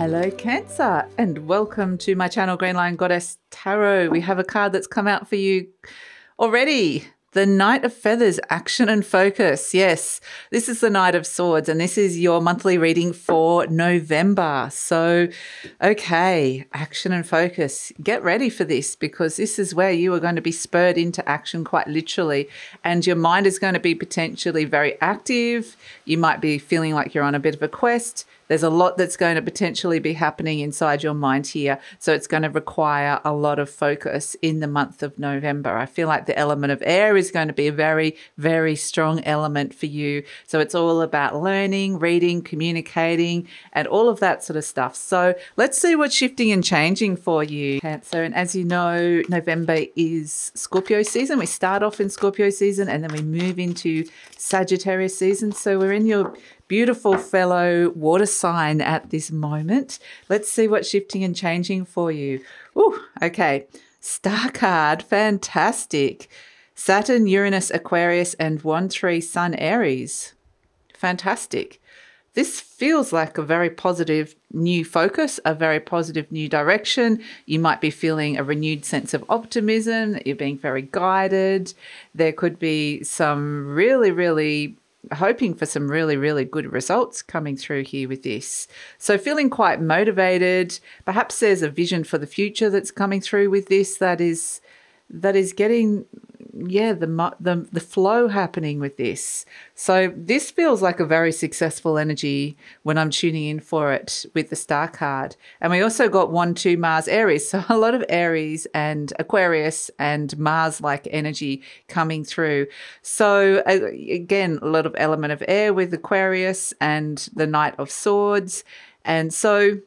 Hello Cancer and welcome to my channel Green Lion Goddess Tarot. We have a card that's come out for you already. The Knight of Feathers, action and focus. Yes, this is the Knight of Swords and this is your monthly reading for November. So, okay, action and focus. Get ready for this because this is where you are going to be spurred into action quite literally, and your mind is going to be potentially very active. You might be feeling like you're on a bit of a quest. There's a lot that's going to potentially be happening inside your mind here. So it's going to require a lot of focus in the month of November. I feel like the element of air is going to be a very, very strong element for you. So it's all about learning, reading, communicating, and all of that sort of stuff. So let's see what's shifting and changing for you, Cancer. And as you know, November is Scorpio season. We start off in Scorpio season and then we move into Sagittarius season. So we're in your beautiful fellow water sign at this moment. Let's see what's shifting and changing for you. Ooh, okay. Star card, fantastic. Saturn, Uranus, Aquarius, and 1-3 Sun, Aries. Fantastic. This feels like a very positive new focus, a very positive new direction. You might be feeling a renewed sense of optimism, that you're being very guided. There could be some really hoping for some really good results coming through here with this. So feeling quite motivated. Perhaps there's a vision for the future that's coming through with this that is getting the flow happening with this. So this feels like a very successful energy when I'm tuning in for it with the star card. And we also got 1-2 Mars, Aries. So a lot of Aries and Aquarius and Mars-like energy coming through. So again, a lot of element of air with Aquarius and the Knight of Swords. And so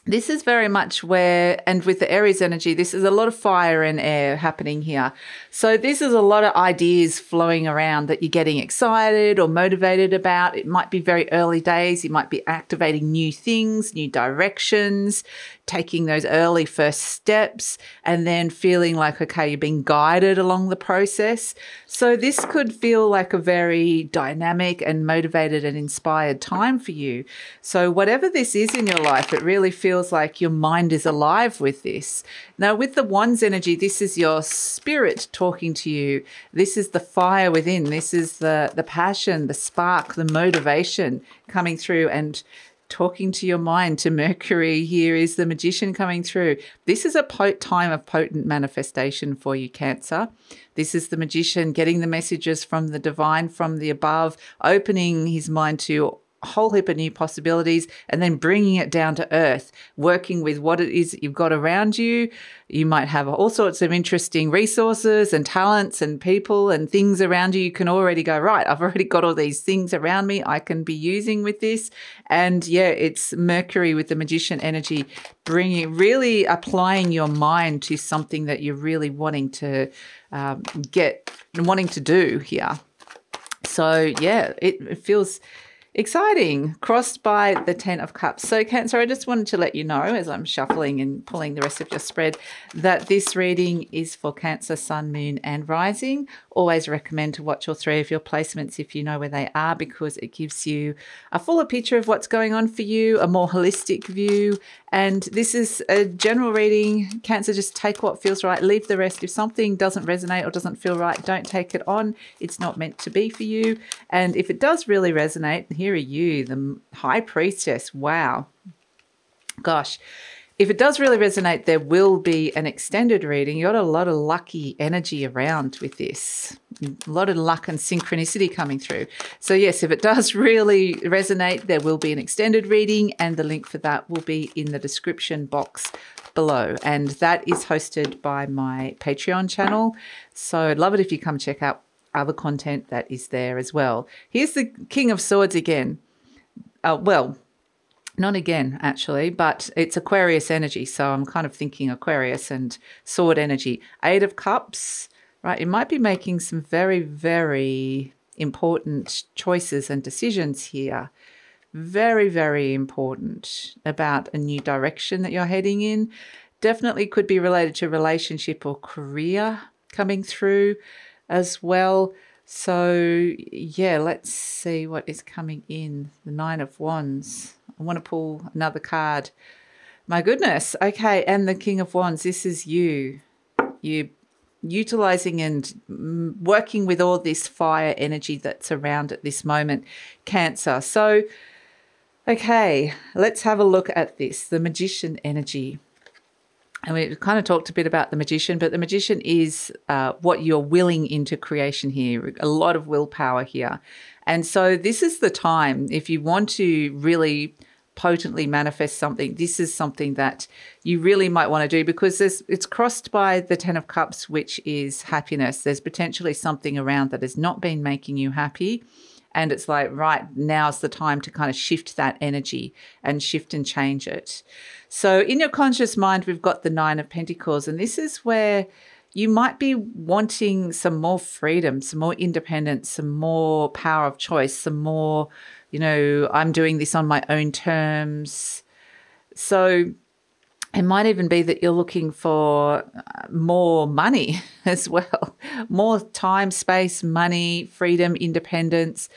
this is very much where, and with the Aries energy, this is a lot of fire and air happening here. So this is a lot of ideas flowing around that you're getting excited or motivated about. It might be very early days. You might be activating new things, new directions, taking those early first steps, and then feeling like, okay, you're being guided along the process. So this could feel like a very dynamic and motivated and inspired time for you. So whatever this is in your life, it really feels like your mind is alive with this. Now, with the Wands energy, this is your spirit talking to you. This is the fire within. This is the passion, the spark, the motivation coming through and talking to your mind. To Mercury, here is the Magician coming through. This is a time of potent manifestation for you, Cancer. This is the Magician getting the messages from the divine, from the above, opening his mind to a whole heap of new possibilities and then bringing it down to earth, working with what it is that you've got around you. You might have all sorts of interesting resources and talents and people and things around you. You can already go, right, I've already got all these things around me I can be using with this. And yeah, it's Mercury with the Magician energy, really applying your mind to something that you're really wanting to wanting to do here. So yeah, it feels exciting, crossed by the 10 of Cups. So Cancer, I just wanted to let you know, as I'm shuffling and pulling the rest of your spread, that this reading is for Cancer, Sun, Moon and Rising. Always recommend to watch all 3 of your placements if you know where they are, because it gives you a fuller picture of what's going on for you, a more holistic view. And this is a general reading. Cancer, just take what feels right, leave the rest. If something doesn't resonate or doesn't feel right, don't take it on. It's not meant to be for you. And if it does really resonate, here are you, the High Priestess. Wow. Gosh. If it does really resonate, there will be an extended reading. You got a lot of lucky energy around with this. A lot of luck and synchronicity coming through. So yes, if it does really resonate, there will be an extended reading, and the link for that will be in the description box below. And that is hosted by my Patreon channel. So I'd love it if you come check out other content that is there as well. Here's the King of Swords again. Not again, actually, but it's Aquarius energy. So I'm kind of thinking Aquarius and sword energy. 8 of Cups, right? You might be making some very important choices and decisions here. Very important about a new direction that you're heading in. Definitely could be related to relationship or career coming through as well. So, yeah, let's see what is coming in. The Nine of Wands. I want to pull another card. My goodness. Okay, and the King of Wands. This is you. You utilizing and working with all this fire energy that's around at this moment, Cancer. So, okay, let's have a look at this. The Magician energy. And we kind of talked a bit about the Magician, but the Magician is what you're willing into creation here, a lot of willpower here. And so this is the time, if you want to really potently manifest something, this is something that you really might want to do, because it's crossed by the Ten of Cups, which is happiness. There's potentially something around that has not been making you happy. And it's like, right, now's the time to kind of shift that energy and shift and change it. So in your conscious mind, we've got the Nine of Pentacles, and this is where you might be wanting some more freedom, some more independence, some more power of choice, some more, I'm doing this on my own terms. So it might even be that you're looking for more money as well, more time, space, money, freedom, independence.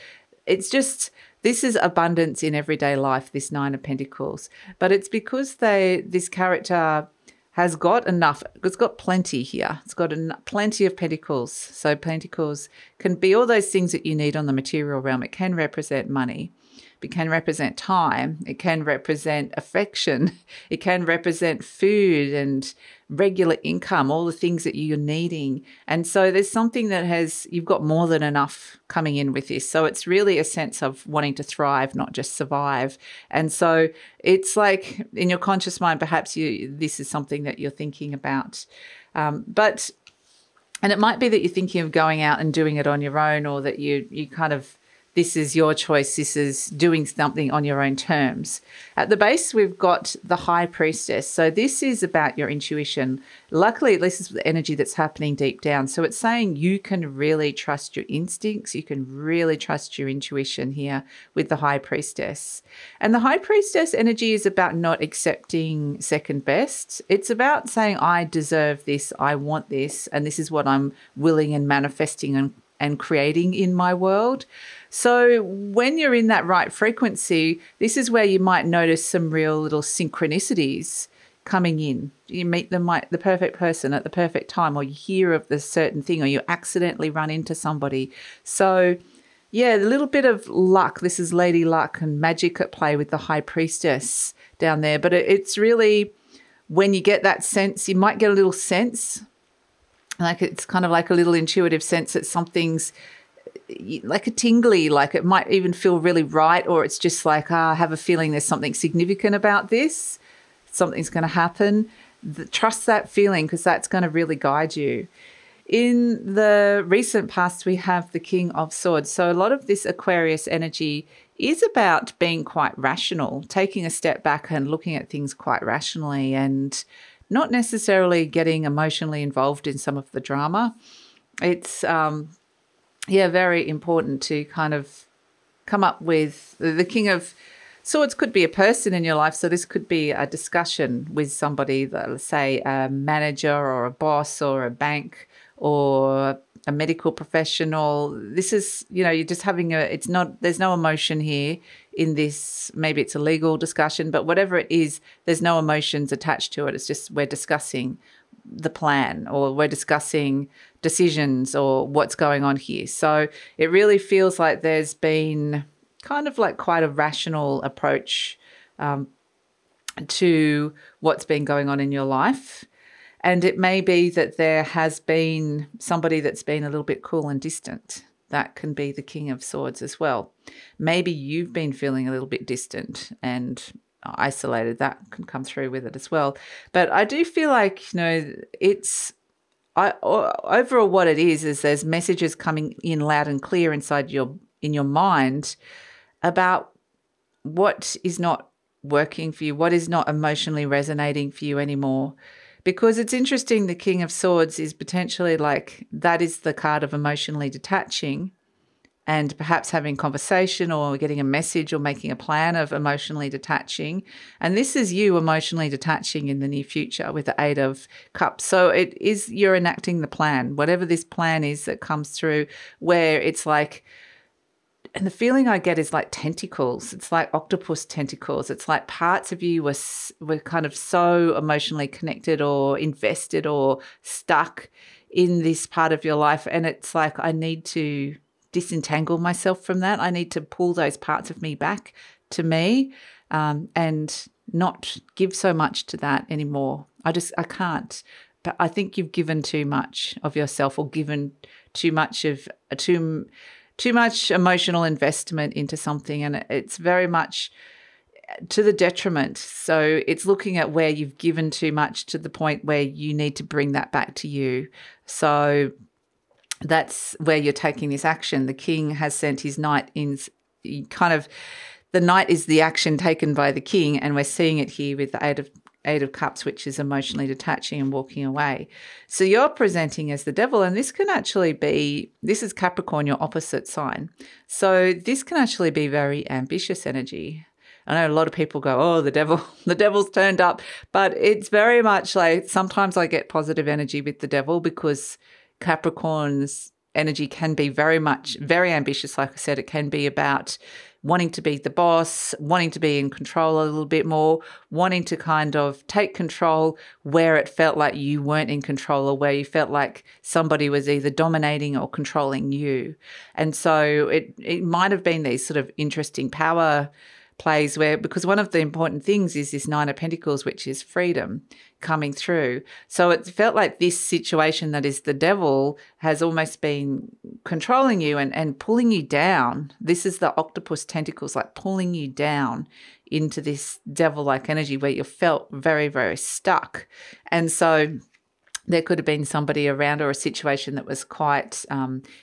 It's just, this is abundance in everyday life, this Nine of Pentacles. But it's because this character has got enough, it's got plenty here. It's got plenty of pentacles. So pentacles can be all those things that you need on the material realm. It can represent money. It can represent time. It can represent affection. It can represent food and regular income, all the things that you're needing. And so there's something that you've got more than enough coming in with this. So it's really a sense of wanting to thrive, not just survive. And so it's like in your conscious mind, perhaps this is something that you're thinking about. And it might be that you're thinking of going out and doing it on your own, or that you kind of, this is your choice. This is doing something on your own terms. At the base, we've got the High Priestess. So this is about your intuition. Luckily, this is the energy that's happening deep down. So it's saying you can really trust your instincts. You can really trust your intuition here with the High Priestess. And the High Priestess energy is about not accepting second best. It's about saying, I deserve this, I want this, and this is what I'm willing and manifesting and creating in my world. So when you're in that right frequency, this is where you might notice some real little synchronicities coming in. You meet the perfect person at the perfect time, or you hear of this certain thing, or you accidentally run into somebody. So yeah, a little bit of luck. This is Lady Luck and magic at play with the High Priestess down there. But it's really, when you get that sense, you might get a little sense, like it's kind of like a little intuitive sense that something's like a tingly, like it might even feel really right, or it's just like, I have a feeling there's something significant about this. Something's going to happen. Trust that feeling, because that's going to really guide you. In the recent past, we have the King of Swords. So a lot of this Aquarius energy is about being quite rational, taking a step back and looking at things quite rationally, and not necessarily getting emotionally involved in some of the drama. It's very important to kind of come up with the King of Swords. Could be a person in your life. So this could be a discussion with somebody, let's say a manager or a boss or a bank or a medical professional. This is, you're just having there's no emotion here in this. Maybe it's a legal discussion, but whatever it is, there's no emotions attached to it. It's just we're discussing the plan, or we're discussing decisions, or what's going on here. So it really feels like there's been kind of like quite a rational approach to what's been going on in your life. And it may be that there has been somebody that's been a little bit cool and distant. That can be the King of Swords as well. Maybe you've been feeling a little bit distant and isolated. That can come through with it as well. But I do feel like, overall what it is there's messages coming in loud and clear in your mind about what is not working for you, what is not emotionally resonating for you anymore. Because it's interesting, the King of Swords is potentially like, that is the card of emotionally detaching. and perhaps having conversation or getting a message or making a plan of emotionally detaching. And this is you emotionally detaching in the near future with the Eight of Cups. So it is, you're enacting the plan, whatever this plan is that comes through, where it's like, and the feeling I get is like tentacles. It's like octopus tentacles. It's like parts of you were kind of so emotionally connected or invested or stuck in this part of your life. And it's like, I need to disentangle myself from that. I need to pull those parts of me back to me, and not give so much to that anymore. I can't. But I think you've given too much of yourself, or given too much emotional investment into something, and it's very much to the detriment. So it's looking at where you've given too much to the point where you need to bring that back to you. So that's where you're taking this action. The king has sent his knight in, kind of, the knight is the action taken by the king, and we're seeing it here with the Eight of Cups, which is emotionally detaching and walking away. So you're presenting as the devil, and this can actually be, this is Capricorn, your opposite sign. So this can actually be very ambitious energy. I know a lot of people go, oh, the devil's turned up, but it's very much like, sometimes I get positive energy with the devil, because Capricorn's energy can be very ambitious. Like I said, it can be about wanting to be the boss, wanting to be in control a little bit more, wanting to kind of take control where it felt like you weren't in control, or where you felt like somebody was either dominating or controlling you. And so it might have been these sort of interesting power plays where, because one of the important things is this Nine of Pentacles, which is freedom coming through. So it felt like this situation that is the devil has almost been controlling you and pulling you down. This is the octopus tentacles, like pulling you down into this devil-like energy where you felt very, very stuck. And so there could have been somebody around, or a situation that was quite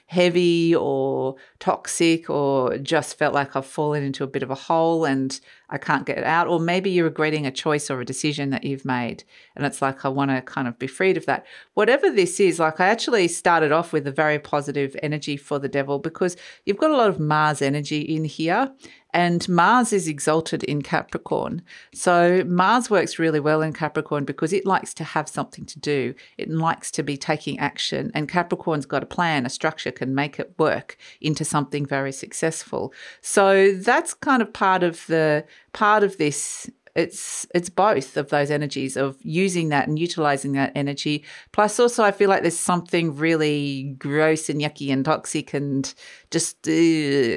heavy or toxic, or just felt like I've fallen into a bit of a hole and I can't get out. Or maybe you're regretting a choice or a decision that you've made, and it's like, I want to kind of be freed of that. Whatever this is, like, I actually started off with a very positive energy for the devil, because you've got a lot of Mars energy in here. And Mars is exalted in Capricorn. So Mars works really well in Capricorn because it likes to have something to do. It likes to be taking action. And Capricorn's got a plan, a structure, can make it work into something very successful. So that's kind of part of this. It's both of those energies of using that and utilizing that energy. Plus also I feel like there's something really gross and yucky and toxic and just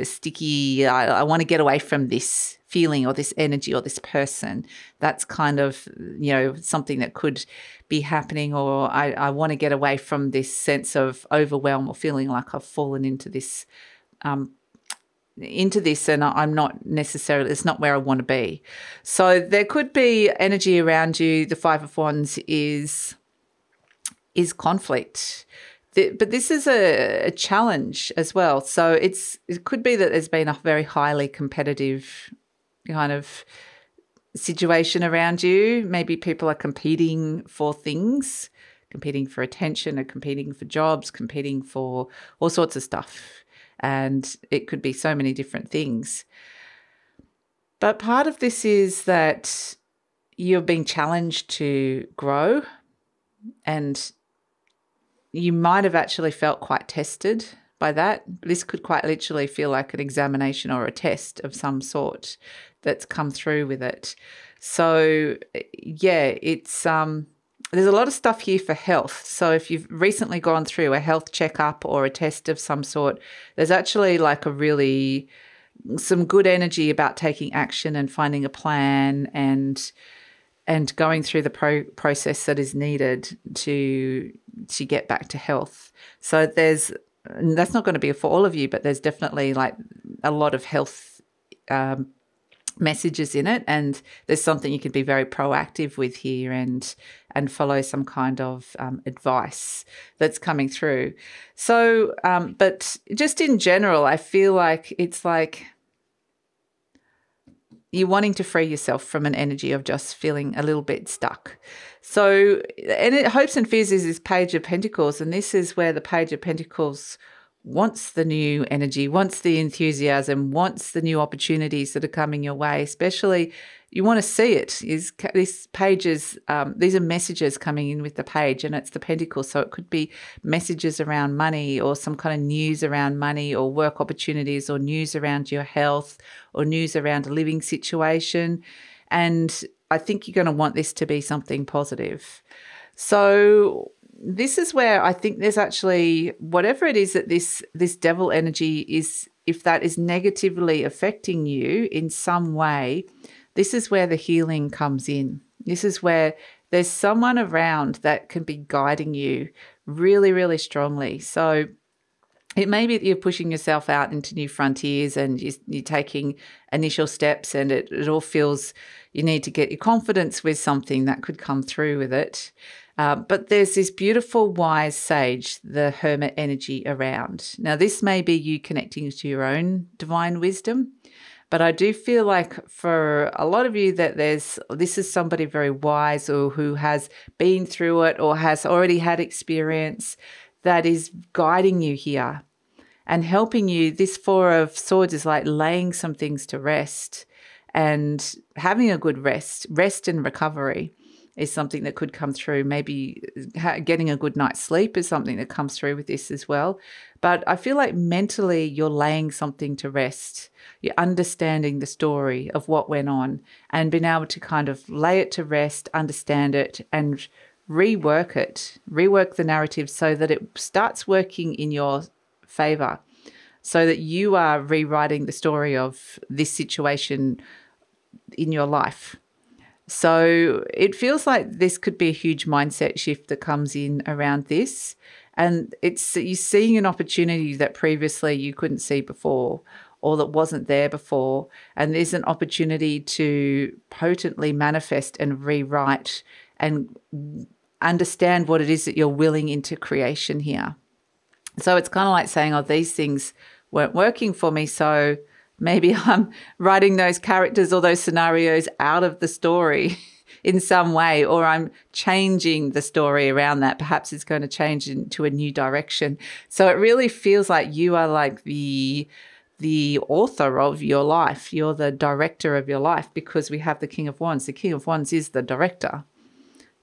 sticky. I want to get away from this feeling or this energy or this person. That's kind of, something that could be happening, or I want to get away from this sense of overwhelm or feeling like I've fallen into this and I'm not necessarily, it's not where I want to be. So there could be energy around you. The Five of Wands is conflict. But this is a challenge as well. So it could be that there's been a very highly competitive kind of situation around you. Maybe people are competing for things, competing for attention, or competing for jobs, competing for all sorts of stuff. And it could be so many different things. But part of this is that you're being challenged to grow, and you might have actually felt quite tested by that. This could quite literally feel like an examination or a test of some sort that's come through with it. So yeah, it's there's a lot of stuff here for health. So if you've recently gone through a health checkup or a test of some sort, there's actually like some good energy about taking action and finding a plan and going through the process that is needed to get back to health. So that's not going to be for all of you, but there's definitely like a lot of health messages in it, and there's something you can be very proactive with here and follow some kind of advice that's coming through. So but just in general, I feel like it's like you're wanting to free yourself from an energy of just feeling a little bit stuck. So, hopes and fears is this Page of Pentacles, and this is where the Page of Pentacles wants the new energy, wants the enthusiasm, wants the new opportunities that are coming your way. Especially, you want to see it. These pages, these are messages coming in with the page, and it's the Pentacles. So it could be messages around money, or some kind of news around money, or work opportunities, or news around your health, or news around a living situation. And I think you're going to want this to be something positive. So this is where I think there's actually, whatever it is that this devil energy is, if that is negatively affecting you in some way, this is where the healing comes in. This is where there's someone around that can be guiding you really, really strongly. So it may be that you're pushing yourself out into new frontiers, and you're taking initial steps, and it all feels you need to get your confidence with something that could come through with it. But there's this beautiful, wise sage, the hermit energy around. Now, this may be you connecting to your own divine wisdom, but I do feel like for a lot of you that this is somebody very wise, or who has been through it, or has already had experience, that is guiding you here and helping you. This Four of Swords is like laying some things to rest and having a good rest and recovery is something that could come through. Maybe getting a good night's sleep is something that comes through with this as well. But I feel like mentally you're laying something to rest. You're understanding the story of what went on and being able to kind of lay it to rest, understand it, and rework the narrative so that it starts working in your favor, so that you are rewriting the story of this situation in your life. So it feels like this could be a huge mindset shift that comes in around this. And it's you're seeing an opportunity that previously you couldn't see before, or that wasn't there before. And there's an opportunity to potently manifest and rewrite and understand what it is that you're willing into creation here. So it's kind of like saying, oh, these things weren't working for me, so maybe I'm writing those characters or those scenarios out of the story in some way, or I'm changing the story around that. Perhaps it's going to change into a new direction. So it really feels like you are like the author of your life. You're the director of your life, because we have the King of Wands. The King of Wands is the director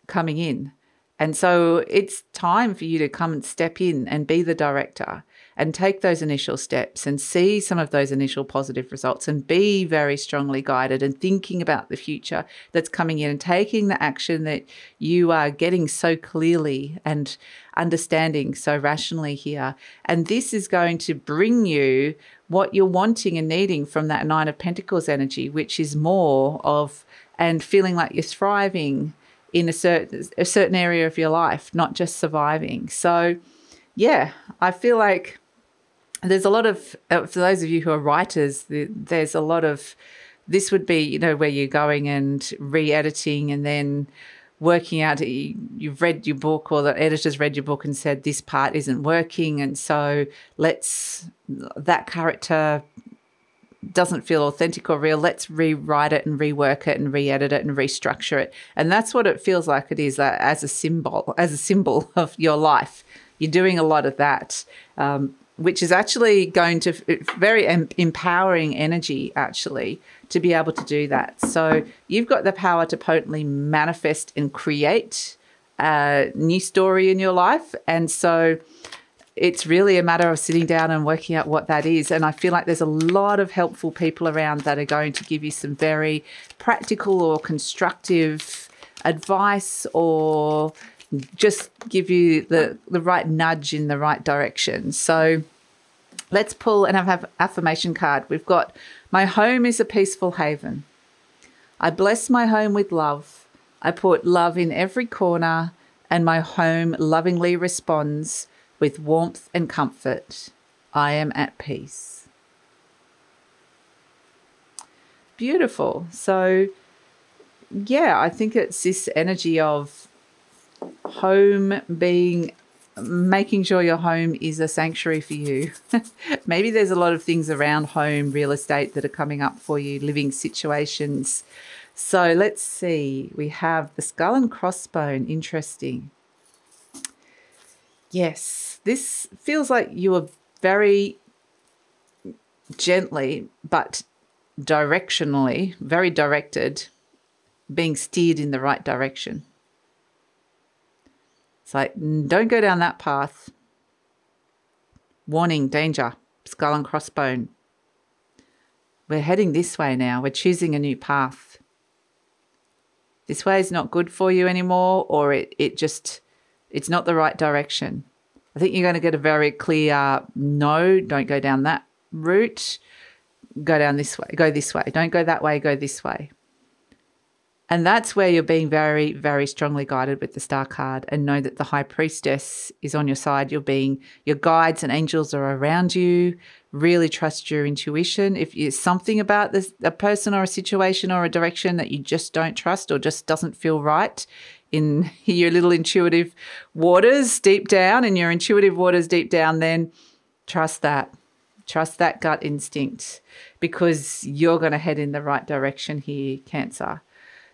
coming in. And so it's time for you to come and step in and be the director and take those initial steps and see some of those initial positive results and be very strongly guided and thinking about the future that's coming in and taking the action that you are getting so clearly and understanding so rationally here. And this is going to bring you what you're wanting and needing from that Nine of Pentacles energy, which is more of, and feeling like you're thriving in a certain area of your life, not just surviving. So yeah, I feel like there's a lot of, for those of you who are writers, there's a lot of, this would be, where you're going and re-editing and then working out, you've read your book, or the editor's read your book and said this part isn't working, and so that character doesn't feel authentic or real, let's rewrite it and rework it and re-edit it and restructure it. And that's what it feels like it is, as a symbol of your life. You're doing a lot of that, which is actually going to very empowering energy, actually, to be able to do that. So you've got the power to potently manifest and create a new story in your life. And so it's really a matter of sitting down and working out what that is. And I feel like there's a lot of helpful people around that are going to give you some very practical or constructive advice, or just give you the right nudge in the right direction. So let's pull and have an affirmation card. We've got, my home is a peaceful haven. I bless my home with love. I put love in every corner, and my home lovingly responds with warmth and comfort. I am at peace. Beautiful. So yeah, I think it's this energy of home being, making sure your home is a sanctuary for you. Maybe there's a lot of things around home, real estate, that are coming up for you, living situations. So let's see. We have the skull and crossbone. Interesting. Yes, this feels like you are very gently but directionally, very directed, being steered in the right direction. It's like, don't go down that path. Warning, danger, skull and crossbone. We're heading this way now. We're choosing a new path. This way is not good for you anymore, or it's not the right direction. I think you're going to get a very clear no, don't go down that route. Go down this way, go this way. Don't go that way, go this way. And that's where you're being very, very strongly guided with the Star card, and know that the High Priestess is on your side. Your guides and angels are around you. Really trust your intuition. If there's something about a person or a situation or a direction that you just don't trust or just doesn't feel right in your little intuitive waters deep down, then trust that. Trust that gut instinct, because you're going to head in the right direction here, Cancer.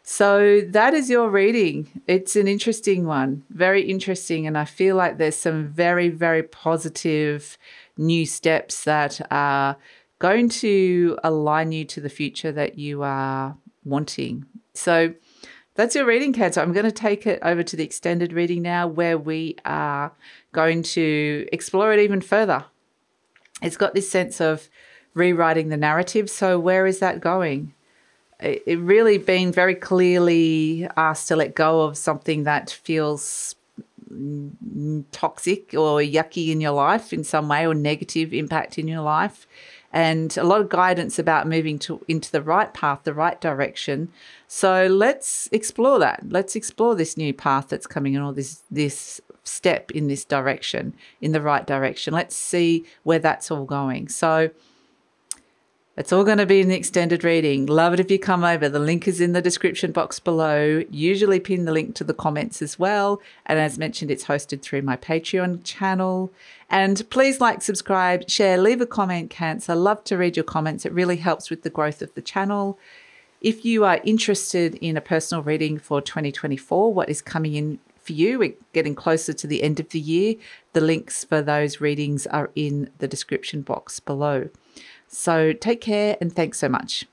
So that is your reading. It's an interesting one, very interesting. And I feel like there's some very, very positive new steps that are going to align you to the future that you are wanting. So that's your reading, Cancer. I'm going to take it over to the extended reading now, where we are going to explore it even further. It's got this sense of rewriting the narrative. So where is that going? It really being very clearly asked to let go of something that feels toxic or yucky in your life in some way, or negative impact in your life, and a lot of guidance about moving into the right path, the right direction. So let's explore that. Let's explore this new path that's coming in, or this step in this direction, in the right direction. Let's see where that's all going. So it's all going to be in the extended reading. Love it if you come over. The link is in the description box below. Usually pin the link to the comments as well. And as mentioned, it's hosted through my Patreon channel. And please like, subscribe, share, leave a comment, Cancer. Love to read your comments. It really helps with the growth of the channel. If you are interested in a personal reading for 2024, what is coming in for you, we're getting closer to the end of the year. The links for those readings are in the description box below. So take care, and thanks so much.